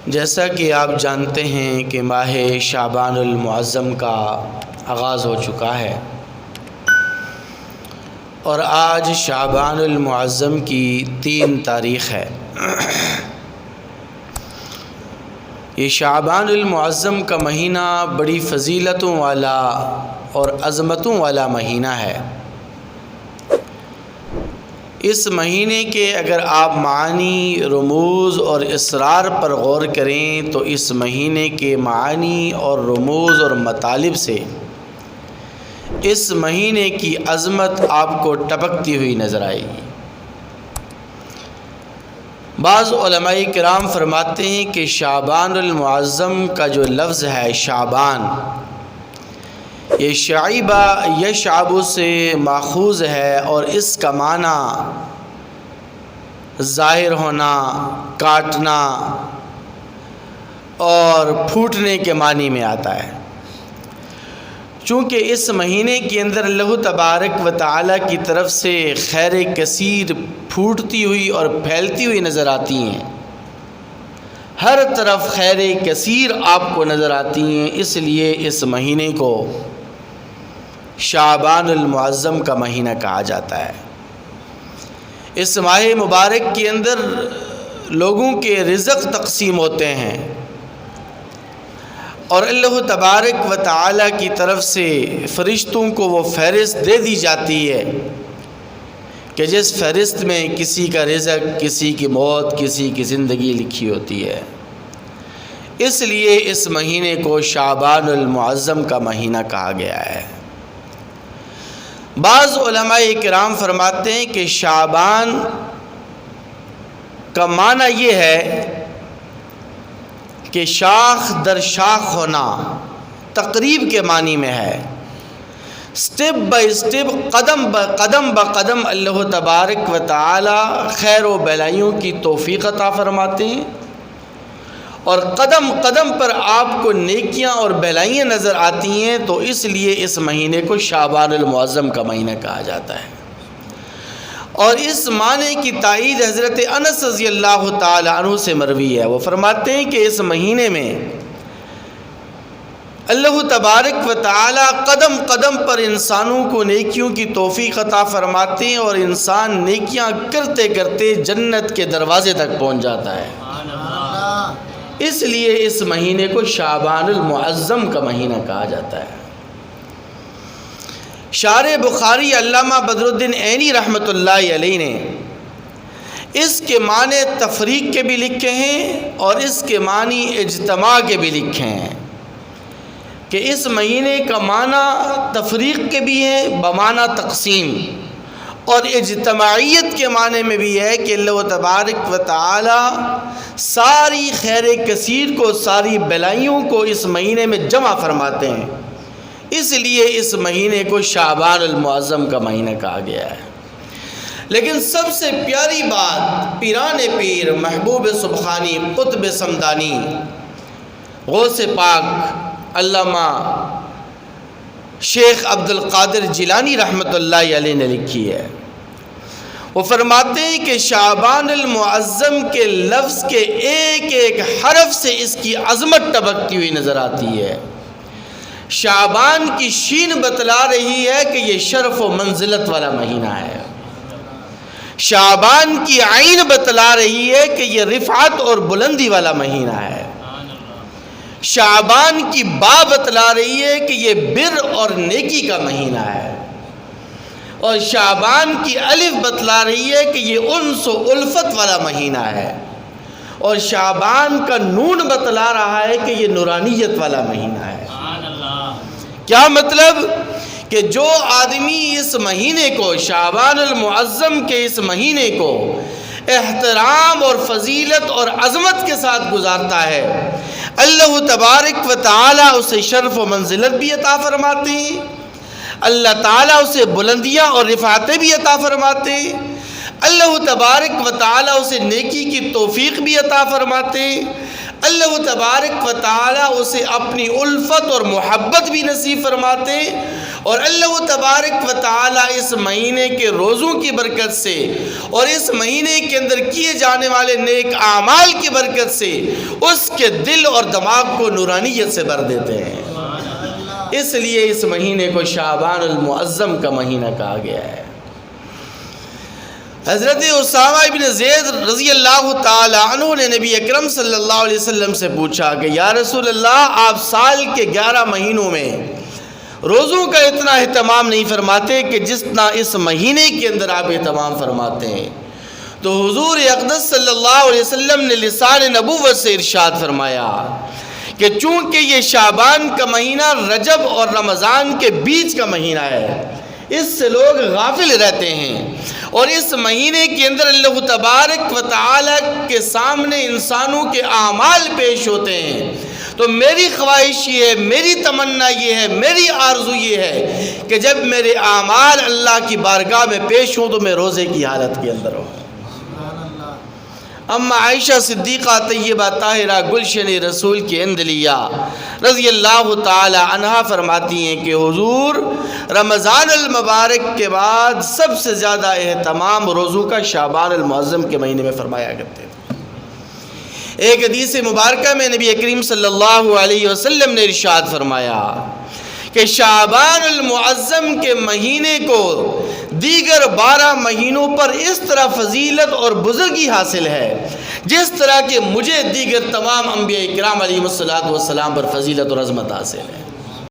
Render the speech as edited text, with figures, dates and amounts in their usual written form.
جیسا کہ آپ جانتے ہیں کہ ماہ شعبان المعظم کا آغاز ہو چکا ہے اور آج شعبان المعظم کی 3 تاریخ ہے۔ یہ شعبان المعظم کا مہینہ بڑی فضیلتوں والا اور عظمتوں والا مہینہ ہے۔ اس مہینے کے اگر آپ معانی، رموز اور اسرار پر غور کریں تو اس مہینے کے معانی اور رموز اور مطالب سے اس مہینے کی عظمت آپ کو ٹپکتی ہوئی نظر آئے گی۔ بعض علماء کرام فرماتے ہیں کہ شعبان المعظم کا جو لفظ ہے شعبان، یہ شعیبہ یشعب سے ماخوذ ہے اور اس کا معنی ظاہر ہونا، کاٹنا اور پھوٹنے کے معنی میں آتا ہے۔ چونکہ اس مہینے کے اندر اللہ تبارک و تعالی کی طرف سے خیر کثیر پھوٹتی ہوئی اور پھیلتی ہوئی نظر آتی ہیں، ہر طرف خیر کثیر آپ کو نظر آتی ہیں، اس لیے اس مہینے کو شعبان المعظم کا مہینہ کہا جاتا ہے۔ اس ماہ مبارک کے اندر لوگوں کے رزق تقسیم ہوتے ہیں اور اللہ تبارک و تعالی کی طرف سے فرشتوں کو وہ فہرست دے دی جاتی ہے کہ جس فہرست میں کسی کا رزق، کسی کی موت، کسی کی زندگی لکھی ہوتی ہے۔ اس لیے اس مہینے کو شعبان المعظم کا مہینہ کہا گیا ہے۔ بعض علماء کرام فرماتے ہیں کہ شعبان کا معنی یہ ہے کہ شاخ در شاخ ہونا، تقریب کے معنی میں ہے۔ سٹیپ بائی سٹیپ، قدم بقدم اللہ تبارک و تعالی خیر و بھلائیوں کی توفیق عطا فرماتے ہیں اور قدم قدم پر آپ کو نیکیاں اور بھلائیاں نظر آتی ہیں، تو اس لیے اس مہینے کو شعبان المعظم کا مہینہ کہا جاتا ہے۔ اور اس معنی کی تائید حضرت انس رضی اللہ تعالی عنہ سے مروی ہے۔ وہ فرماتے ہیں کہ اس مہینے میں اللہ تبارک و تعالی قدم قدم پر انسانوں کو نیکیوں کی توفیق عطا فرماتے ہیں اور انسان نیکیاں کرتے کرتے جنت کے دروازے تک پہنچ جاتا ہے۔ اس لیے اس مہینے کو شعبان المعظم کا مہینہ کہا جاتا ہے۔ شارح بخاری علامہ بدر الدین عینی رحمۃ اللہ علیہ نے اس کے معنی تفریق کے بھی لکھے ہیں اور اس کے معنی اجتماع کے بھی لکھے ہیں کہ اس مہینے کا معنی تفریق کے بھی ہے بمعنی تقسیم، اور اجتماعیت کے معنی میں بھی ہے کہ اللہ تبارک و تعالی ساری خیر کثیر کو، ساری بھلائیوں کو اس مہینے میں جمع فرماتے ہیں۔ اس لیے اس مہینے کو شعبان المعظم کا مہینہ کہا گیا ہے۔ لیکن سب سے پیاری بات پیران پیر، محبوب سبحانی، قطب سمدانی، غوث پاک علامہ شیخ عبد القادر جیلانی رحمۃ اللہ علیہ نے لکھی ہے۔ وہ فرماتے ہیں کہ شعبان المعظم کے لفظ کے ایک ایک حرف سے اس کی عظمت ٹپکتی ہوئی نظر آتی ہے۔ شعبان کی شین بتلا رہی ہے کہ یہ شرف و منزلت والا مہینہ ہے۔ شعبان کی عین بتلا رہی ہے کہ یہ رفعت اور بلندی والا مہینہ ہے۔ شعبان کی با بتلا رہی ہے کہ یہ بر اور نیکی کا مہینہ ہے، اور شعبان کی الف بتلا رہی ہے کہ یہ انس و الفت والا مہینہ ہے، اور شعبان کا نون بتلا رہا ہے کہ یہ نورانیت والا مہینہ ہے۔ کیا مطلب؟ کہ جو آدمی اس مہینے کو، شعبان المعظم کے اس مہینے کو احترام اور فضیلت اور عظمت کے ساتھ گزارتا ہے، اللہ تبارک و تعالی اسے شرف و منزلت بھی عطا فرماتے ہیں، اللہ تعالیٰ اسے بلندیاں اور رفعتیں بھی عطا فرماتے ہیں، اللہ تبارک و تعالیٰ اسے نیکی کی توفیق بھی عطا فرماتے ہیں، اللہ تبارک و تعالیٰ اسے اپنی الفت اور محبت بھی نصیب فرماتے ہیں، اور اللہ تبارک و تعالی اس مہینے کے روزوں کی برکت سے اور اس مہینے کے اندر کیے جانے والے نیک اعمال کی برکت سے اس کے دل اور دماغ کو نورانیت سے بھر دیتے ہیں۔ اس لیے اس مہینے کو شعبان المعظم کا مہینہ کہا گیا ہے۔ حضرت اسامہ ابن زید رضی اللہ تعالی عنہ نے نبی اکرم صلی اللہ علیہ وسلم سے پوچھا کہ یا رسول اللہ، آپ سال کے 11 مہینوں میں روزوں کا اتنا اہتمام نہیں فرماتے کہ جتنا اس مہینے کے اندر آپ اہتمام فرماتے ہیں۔ تو حضور اقدس صلی اللہ علیہ وسلم نے لسان نبوت سے ارشاد فرمایا کہ چونکہ یہ شعبان کا مہینہ رجب اور رمضان کے بیچ کا مہینہ ہے، اس سے لوگ غافل رہتے ہیں، اور اس مہینے کے اندر اللہ تبارک و تعالی کے سامنے انسانوں کے اعمال پیش ہوتے ہیں، تو میری خواہش یہ ہے، میری تمنا یہ ہے، میری آرزو یہ ہے کہ جب میرے اعمال اللہ کی بارگاہ میں پیش ہوں تو میں روزے کی حالت کے اندر ہوں۔ اما عائشہ صدیقہ طیبہ طاہرہ گلشن رسول کی اندلیہ رضی اللہ تعالی عنہا فرماتی ہیں کہ حضور رمضان المبارک کے بعد سب سے زیادہ اہتمام روزوں کا شعبان المعظم کے مہینے میں فرمایا کرتے تھے۔ ایک حدیث مبارکہ میں نبی کریم صلی اللہ علیہ وسلم نے ارشاد فرمایا کہ شعبان المعظم کے مہینے کو دیگر 12 مہینوں پر اس طرح فضیلت اور بزرگی حاصل ہے جس طرح کہ مجھے دیگر تمام انبیاء کرام علیہ الصلوۃ والسلام پر فضیلت اور عظمت حاصل ہے۔